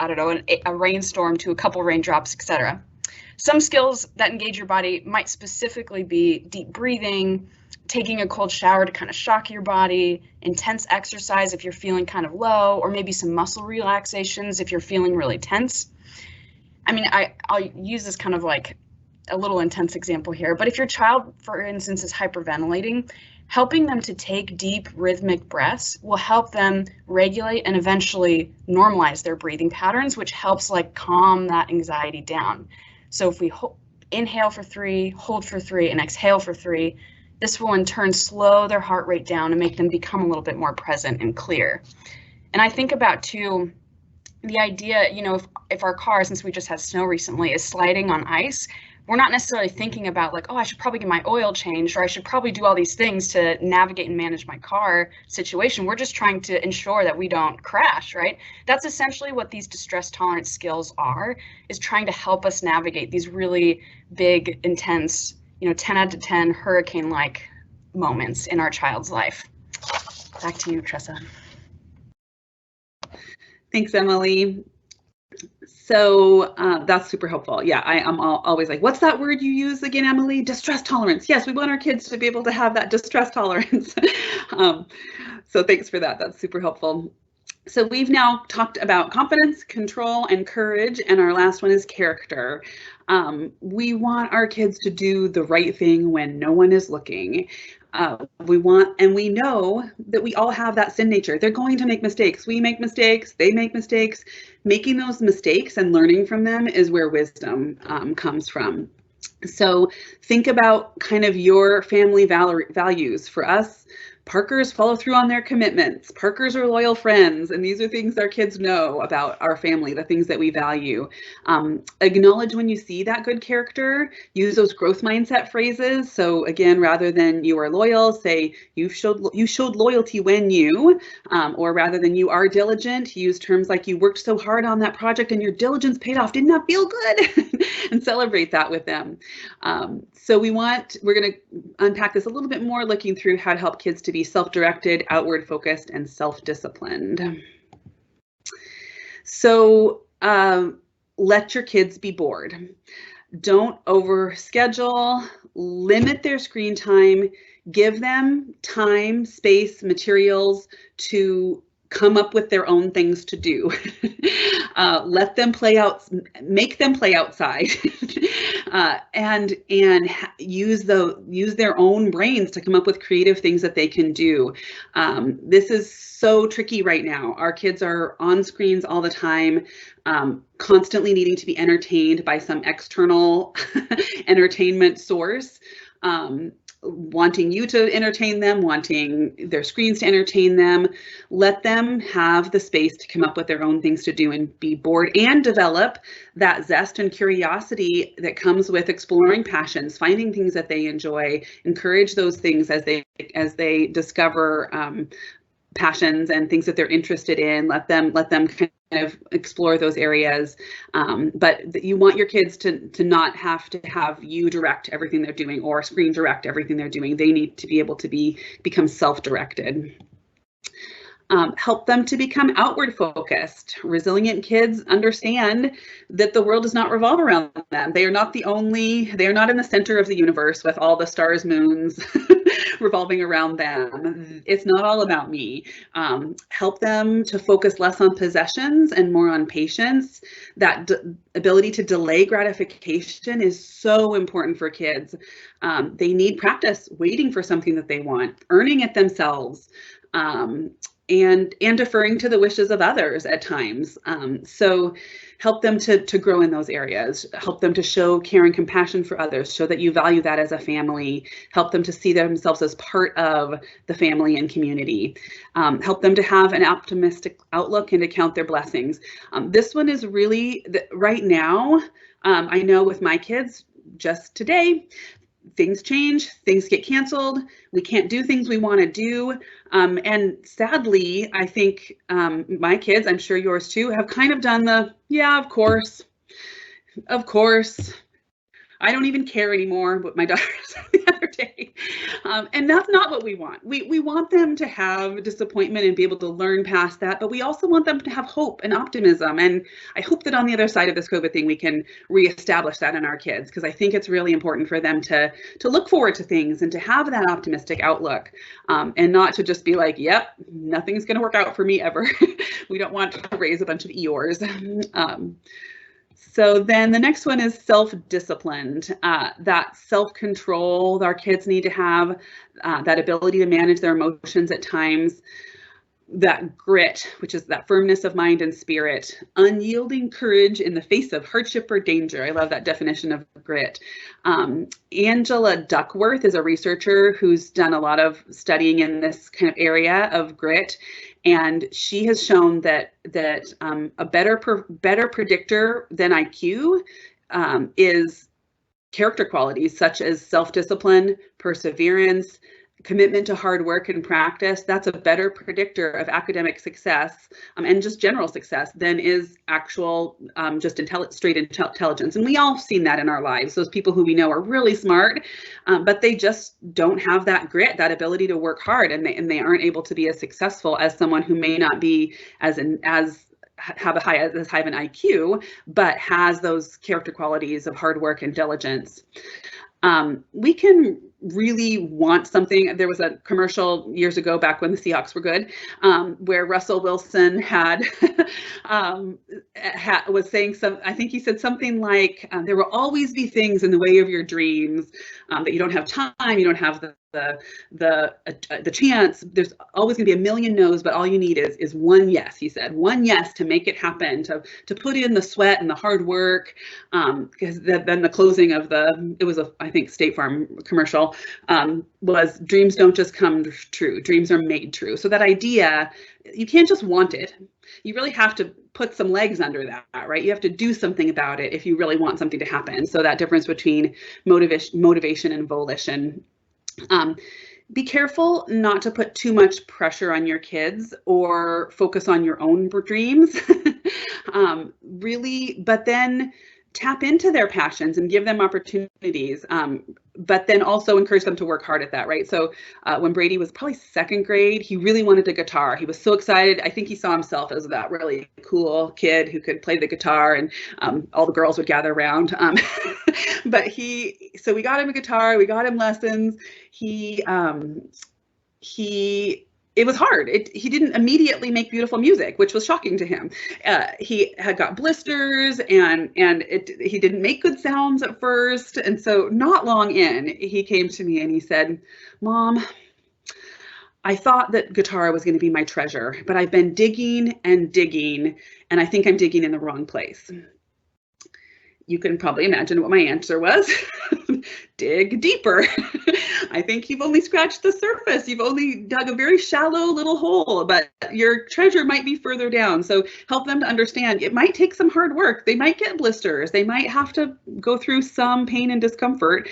a rainstorm to a couple raindrops, etc. Some skills that engage your body might specifically be deep breathing, taking a cold shower to kind of shock your body, intense exercise if you're feeling kind of low, or maybe some muscle relaxations if you're feeling really tense. I mean, I'll use this kind of like a little intense example here, but if your child, for instance, is hyperventilating, helping them to take deep rhythmic breaths will help them regulate and eventually normalize their breathing patterns, which helps like calm that anxiety down. So if we inhale for 3, hold for 3, and exhale for 3, this will in turn slow their heart rate down and make them become a little bit more present and clear. And I think about too, the idea, if our car, since we just had snow recently, is sliding on ice, we're not necessarily thinking about like, oh, I should probably get my oil changed, or I should probably do all these things to navigate and manage my car situation. We're just trying to ensure that we don't crash, right? That's essentially what these distress tolerance skills are, is trying to help us navigate these really big, intense, 10 out of 10 hurricane-like moments in our child's life. Back to you, Tressa. Thanks, Emily. So that's super helpful. Yeah, I'm always like, what's that word you use again, Emily? Distress tolerance. Yes, we want our kids to be able to have that distress tolerance. So thanks for that. That's super helpful. So we've now talked about confidence, control, and courage, and our last one is character. We want our kids to do the right thing when no one is looking. We know that we all have that sin nature. They're going to make mistakes. We make mistakes. They make mistakes. Making those mistakes and learning from them is where wisdom comes from. So think about kind of your family values. For us, Parkers follow through on their commitments. Parkers are loyal friends. And these are things our kids know about our family, the things that we value. Acknowledge when you see that good character. Use those growth mindset phrases. So again, rather than you are loyal, say you showed loyalty when you, or rather than you are diligent, use terms like you worked so hard on that project and your diligence paid off. Didn't that feel good? And celebrate that with them. So we're going to unpack this a little bit more, looking through how to help kids to be self-directed, outward focused, and self-disciplined. So let your kids be bored. Don't overschedule, limit their screen time, give them time, space, materials to come up with their own things to do. Let them play out, make them play outside, and use their own brains to come up with creative things that they can do. This is so tricky right now. Our kids are on screens all the time, constantly needing to be entertained by some external entertainment source. Wanting you to entertain them, wanting their screens to entertain them. Let them have the space to come up with their own things to do and be bored, and develop that zest and curiosity that comes with exploring passions, finding things that they enjoy. Encourage those things as they discover passions and things that they're interested in. Let them kind of explore those areas. But you want your kids to not have to have you direct everything they're doing or screen direct everything they're doing. They need to be able to become self-directed. Help them to become outward focused. Resilient kids understand that the world does not revolve around them. They are not in the center of the universe with all the stars, moons revolving around them. It's not all about me. Help them to focus less on possessions and more on patience. That ability to delay gratification is so important for kids. They need practice waiting for something that they want, earning it themselves. And deferring to the wishes of others at times. So help them to grow in those areas. Help them to show care and compassion for others, show that you value that as a family. Help them to see themselves as part of the family and community. Help them to have an optimistic outlook and to count their blessings. This one is really, right now, I know with my kids, just today, things change, things get canceled, we can't do things we want to do. And sadly, I think my kids, I'm sure yours too, have kind of done yeah, of course, I don't even care anymore, what my daughter said the other day. And that's not what we want. We want them to have disappointment and be able to learn past that, but we also want them to have hope and optimism. And I hope that on the other side of this COVID thing, we can reestablish that in our kids, because I think it's really important for them to look forward to things and to have that optimistic outlook, and not to just be like, yep, nothing's going to work out for me ever. We don't want to raise a bunch of Eeyores. So then the next one is self-disciplined. That self-control our kids need to have, that ability to manage their emotions at times, that grit, which is that firmness of mind and spirit, unyielding courage in the face of hardship or danger. I love that definition of grit. Angela Duckworth is a researcher who's done a lot of studying in this kind of area of grit. And she has shown that a better predictor than IQ is character qualities such as self-discipline, perseverance, commitment to hard work and practice. That's a better predictor of academic success and just general success than is actual just straight intelligence. And we all have seen that in our lives. Those people who we know are really smart, but they just don't have that grit, that ability to work hard, and they aren't able to be as successful as someone who may not be have as high of an IQ, but has those character qualities of hard work and diligence. We can really want something. There was a commercial years ago, back when the Seahawks were good, where Russell Wilson was saying I think he said something like, there will always be things in the way of your dreams that you don't have time, you don't have the the chance. There's always going to be a million no's, but all you need is one yes. He said one yes to make it happen, to put in the sweat and the hard work. Because then the closing of it was I think State Farm commercial, was dreams don't just come true, dreams are made true. So that idea, you can't just want it. You really have to put some legs under that, right? You have to do something about it if you really want something to happen. So that difference between motivation and volition. Be careful not to put too much pressure on your kids or focus on your own dreams. Really, but then tap into their passions and give them opportunities, but then also encourage them to work hard at that, right? So when Brady was probably 2nd grade, he really wanted a guitar. He was so excited. I think he saw himself as that really cool kid who could play the guitar, and all the girls would gather around. So we got him a guitar, we got him lessons. It was hard. He didn't immediately make beautiful music, which was shocking to him. He had got blisters, and he didn't make good sounds at first. And so not long in, he came to me and he said, "Mom, I thought that guitar was going to be my treasure, but I've been digging and digging, and I think I'm digging in the wrong place." You can probably imagine what my answer was. Dig deeper. I think you've only scratched the surface. You've only dug a very shallow little hole, but your treasure might be further down. So help them to understand it might take some hard work. They might get blisters. They might have to go through some pain and discomfort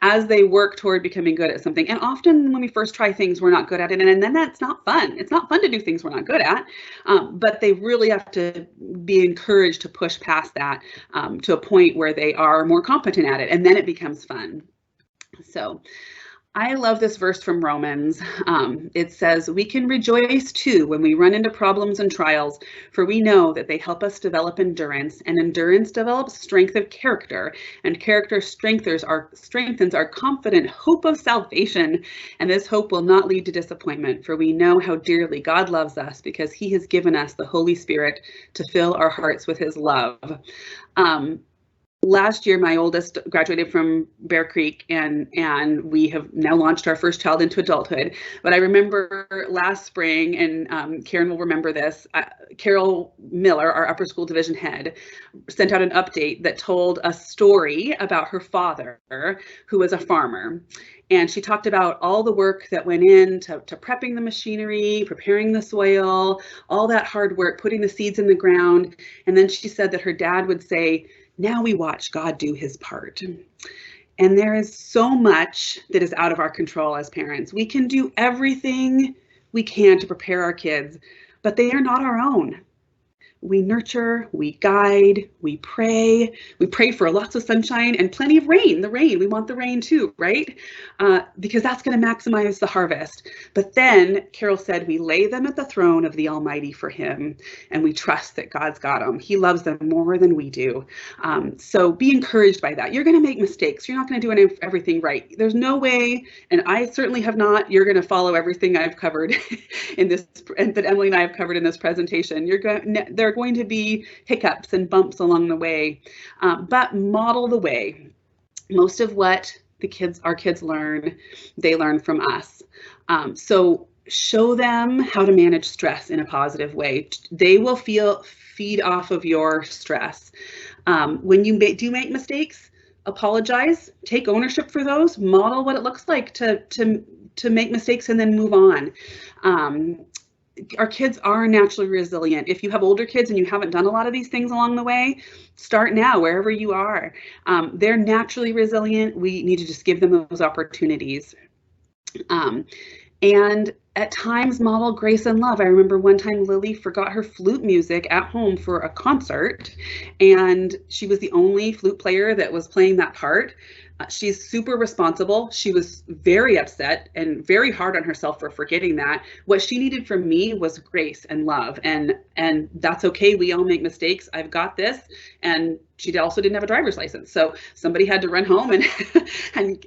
as they work toward becoming good at something. And often when we first try things, we're not good at it. And then that's not fun. It's not fun to do things we're not good at, but they really have to be encouraged to push past that to a point where they are more competent at it. And then it becomes fun. So I love this verse from Romans. It says, "We can rejoice too when we run into problems and trials, for we know that they help us develop endurance, and endurance develops strength of character, and character strengthens our confident hope of salvation. And this hope will not lead to disappointment, for we know how dearly God loves us, because he has given us the Holy Spirit to fill our hearts with his love." Last year, my oldest graduated from Bear Creek, and we have now launched our first child into adulthood. But I remember last spring, and Karen will remember this, Carol Miller, our upper school division head, sent out an update that told a story about her father, who was a farmer. And she talked about all the work that went into prepping the machinery, preparing the soil, all that hard work, putting the seeds in the ground. And then she said that her dad would say, "Now we watch God do his part." And there is so much that is out of our control as parents. We can do everything we can to prepare our kids, but they are not our own. We nurture, we guide, we pray for lots of sunshine and plenty of rain. We want the rain too, right? Because that's going to maximize the harvest. But then Carol said, we lay them at the throne of the Almighty for him, and we trust that God's got them. He loves them more than we do. So be encouraged by that. You're going to make mistakes. You're not going to do everything right. There's no way, and I certainly have not, you're going to follow everything I've covered in this, and that Emily and I have covered in this presentation. There are going to be hiccups and bumps along the way, but model the way. Most of what our kids learn, they learn from us. So show them how to manage stress in a positive way. They will feed off of your stress. When you do make mistakes, apologize, take ownership for those, model what it looks like to make mistakes and then move on. Our kids are naturally resilient. If you have older kids and you haven't done a lot of these things along the way, start now, wherever you are. They're naturally resilient. We need to just give them those opportunities. And at times model grace and love. I remember one time Lily forgot her flute music at home for a concert, and she was the only flute player that was playing that part. She's super responsible. She was very upset and very hard on herself for forgetting that. What she needed from me was grace and love, and that's okay. We all make mistakes. I've got this. And she also didn't have a driver's license, so somebody had to run home and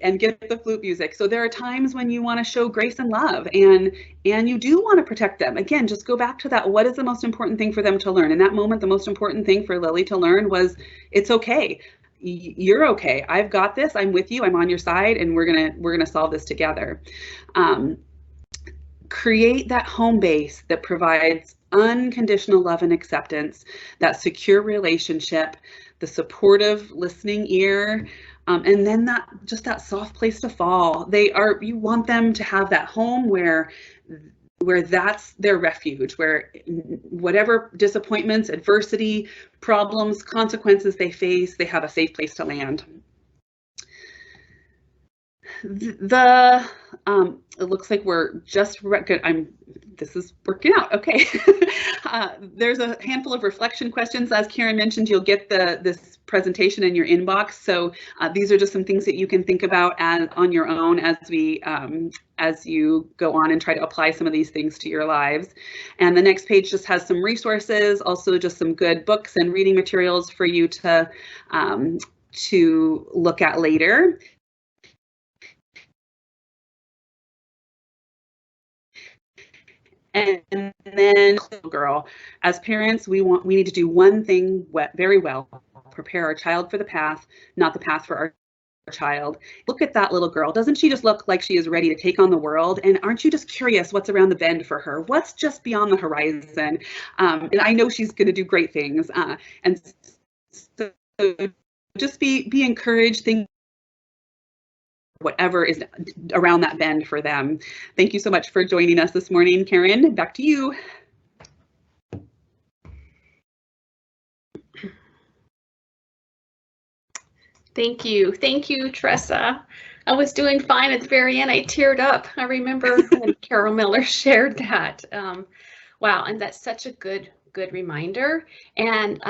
and get the flute music. So there are times when you want to show grace and love, and you do want to protect them. Again, just go back to that. What is the most important thing for them to learn? In that moment, the most important thing for Lily to learn was it's okay. you're okay. I've got this. I'm with you. I'm on your side, and we're gonna solve this together. Create that home base that provides unconditional love and acceptance, that secure relationship, the supportive listening ear, and then that soft place to fall. You want them to have that home where that's their refuge, where whatever disappointments, adversity, problems, consequences they face, they have a safe place to land. It looks like we're just good. This is working out. Okay. There's a handful of reflection questions. As Karen mentioned, you'll get this presentation in your inbox. So these are just some things that you can think about on your own as you go on and try to apply some of these things to your lives. And the next page just has some resources, also just some good books and reading materials for you to look at later. And then, girl, as parents, we need to do one thing very well: prepare our child for the path, not the path for our child. Look at that little girl. Doesn't she just look like she is ready to take on the world? And aren't you just curious what's around the bend for her? What's just beyond the horizon? And I know she's going to do great things. And so just be encouraged. Think whatever is around that bend for them. Thank you so much for joining us this morning. Karen, back to you. Thank you, Tressa. I was doing fine at the very end. I teared up. I remember when Carol Miller shared that. Wow, and that's such a good reminder. And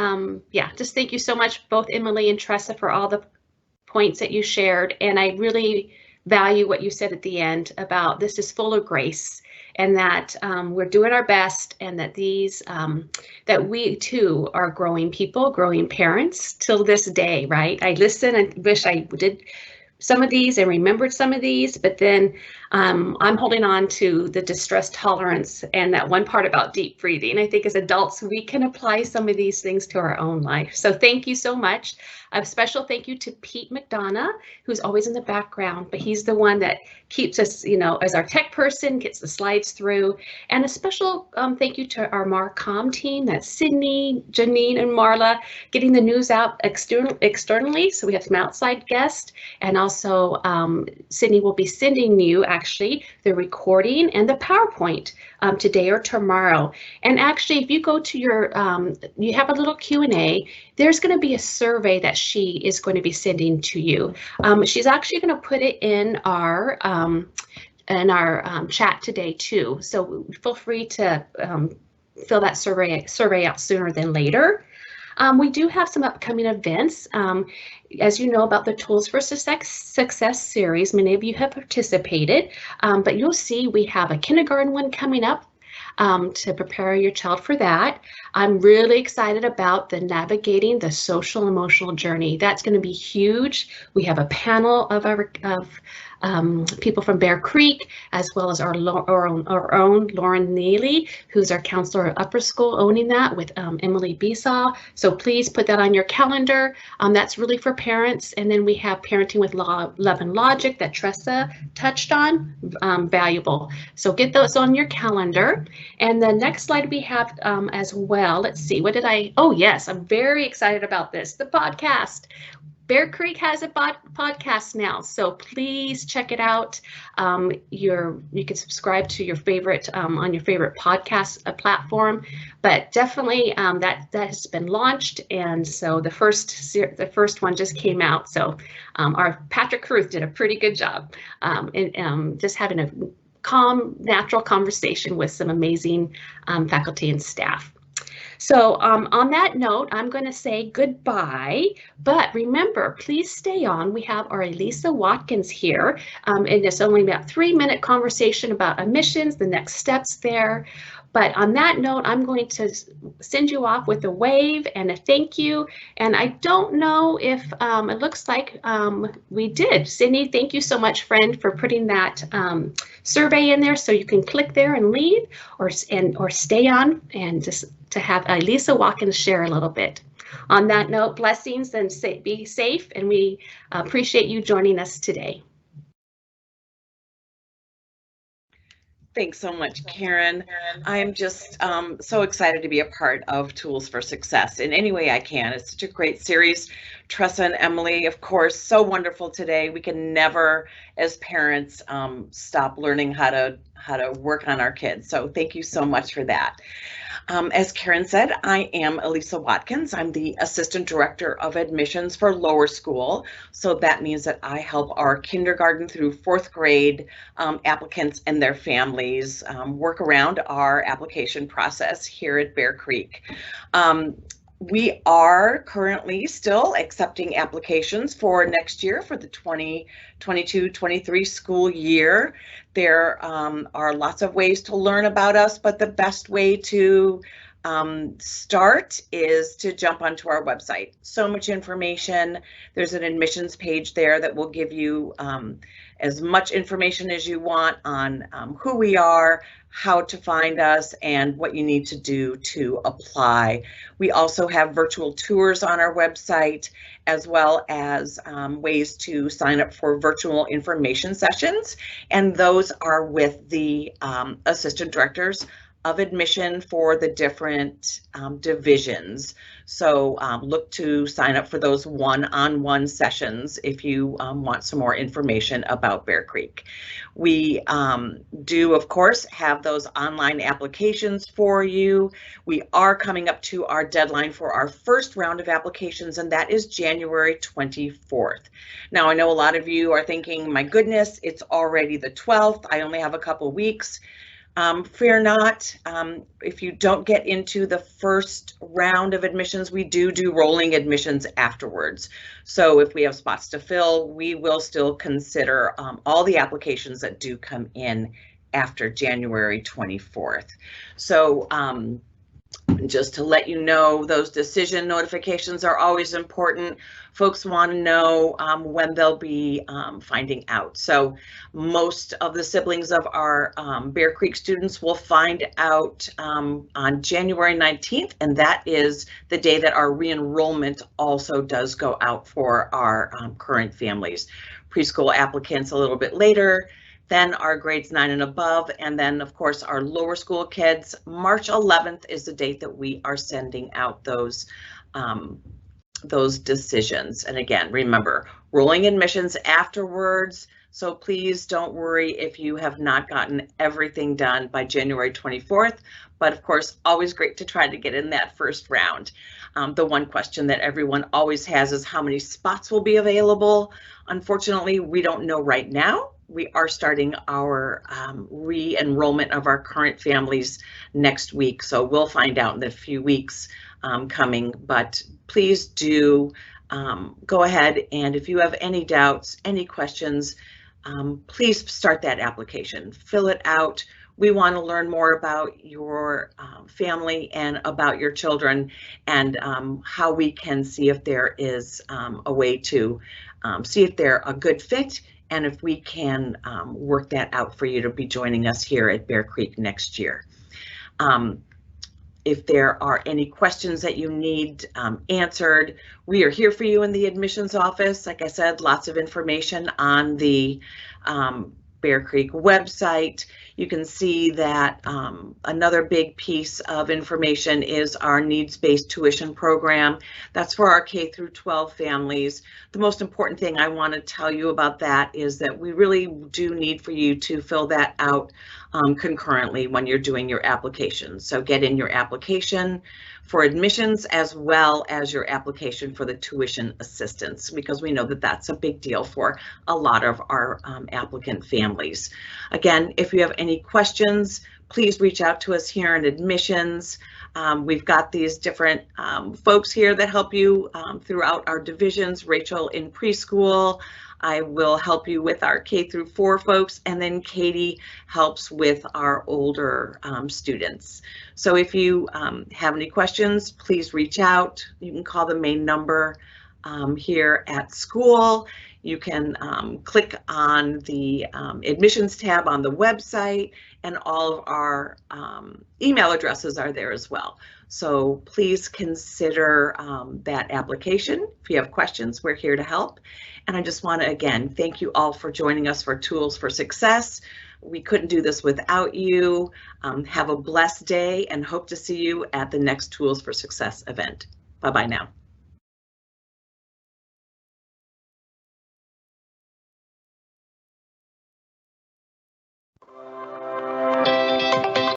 yeah, just thank you so much, both Emily and Tressa, for all the points that you shared. And I really value what you said at the end about this is full of grace, and that we're doing our best, and that that we too are growing people, growing parents till this day, right? I listen and wish I did some of these and remembered some of these, but then I'm holding on to the distress tolerance and that one part about deep breathing. I think as adults, we can apply some of these things to our own life. So thank you so much. A special thank you to Pete McDonough, who's always in the background, but he's the one that keeps us, as our tech person, gets the slides through. And a special thank you to our Marcom team, that's Sydney, Janine, and Marla, getting the news out externally. So we have some outside guests, and also Sydney will be sending you actually the recording and the PowerPoint today or tomorrow. And actually, if you go to your, you have a little Q&A, there's going to be a survey that she is going to be sending to you. She's actually going to put it in our chat today too. So feel free to fill that survey out sooner than later. We do have some upcoming events. As you know about the Tools for Success series, many of you have participated, but you'll see we have a kindergarten one coming up to prepare your child for that. I'm really excited about the navigating the social emotional journey. That's going to be huge. We have a panel of people from Bear Creek, as well as our own Lauren Neely, who's our counselor at upper school, owning that with Emily Besaw. So please put that on your calendar. That's really for parents. And then we have Parenting with Love and Logic that Tressa touched on, valuable. So get those on your calendar. And the next slide we have as well, let's see, oh yes, I'm very excited about this, the podcast. Bear Creek has a podcast now, so please check it out. You can subscribe to your favorite on your favorite podcast platform, but definitely that has been launched, and so the first one just came out. So our Patrick Ruth did a pretty good job in just having a calm, natural conversation with some amazing faculty and staff. So on that note, I'm going to say goodbye, but remember, please stay on. We have our Elisa Watkins here, and it's only about 3-minute conversation about admissions, the next steps there. But on that note, I'm going to send you off with a wave and a thank you. And I don't know if it looks like we did. Sydney, thank you so much, friend, for putting that survey in there, so you can click there and leave, or stay on and just to have Elisa Watkins share a little bit. On that note, blessings and be safe, and we appreciate you joining us today. Thanks so much, Karen. I'm just so excited to be a part of Tools for Success in any way I can. It's such a great series. Tressa and Emily, of course, so wonderful today. We can never, as parents, stop learning how to work on our kids. So thank you so much for that. As Karen said, I am Elisa Watkins. I'm the Assistant Director of Admissions for Lower School. So that means that I help our kindergarten through 4th grade applicants and their families work around our application process here at Bear Creek. We are currently still accepting applications for next year for the 2022-23 school year. There are lots of ways to learn about us, but the best way to start is to jump onto our website. So much information. There's an admissions page there that will give you as much information as you want on who we are, how to find us, and what you need to do to apply. We also have virtual tours on our website, as well as ways to sign up for virtual information sessions, and those are with the assistant directors of admission for the different divisions. So look to sign up for those one-on-one sessions if you want some more information about Bear Creek. We do, of course, have those online applications for you. We are coming up to our deadline for our first round of applications, and that is January 24th. Now, I know a lot of you are thinking, my goodness, it's already the 12th. I only have a couple weeks. Fear not, if you don't get into the first round of admissions, we do rolling admissions afterwards. So if we have spots to fill, we will still consider all the applications that do come in after January 24th. So just to let you know, those decision notifications are always important. Folks want to know when they'll be finding out. So most of the siblings of our Bear Creek students will find out on January 19th, and that is the day that our re-enrollment also does go out for our current families. Preschool applicants a little bit later, then our grades 9 and above, and then of course our lower school kids. March 11th is the date that we are sending out those decisions. And again, remember, rolling admissions afterwards. So please don't worry if you have not gotten everything done by January 24th, but of course, always great to try to get in that first round. The one question that everyone always has is how many spots will be available. Unfortunately, we don't know right now. We are starting our re-enrollment of our current families next week, so we'll find out in the few weeks coming, but please do go ahead, and if you have any doubts, any questions, please start that application, fill it out. We want to learn more about your family and about your children, and how we can see if there is a way to see if they're a good fit, and if we can work that out for you to be joining us here at Bear Creek next year. If there are any questions that you need answered, we are here for you in the admissions office. Like I said, lots of information on the Bear Creek website. You can see that another big piece of information is our needs-based tuition program. That's for our K through 12 families. The most important thing I want to tell you about that is that we really do need for you to fill that out concurrently when you're doing your application. So get in your application for admissions as well as your application for the tuition assistance, because we know that that's a big deal for a lot of our applicant families. Again, if you have any questions, please reach out to us here in admissions. We've got these different folks here that help you throughout our divisions. Rachel in preschool. I will help you with our K through 4 folks, and then Katie helps with our older students. So if you have any questions, please reach out. You can call the main number here at school. You can click on the admissions tab on the website, and all of our email addresses are there as well. So please consider that application. If you have questions, we're here to help. And I just want to, again, thank you all for joining us for Tools for Success. We couldn't do this without you. Have a blessed day and hope to see you at the next Tools for Success event. Bye-bye now.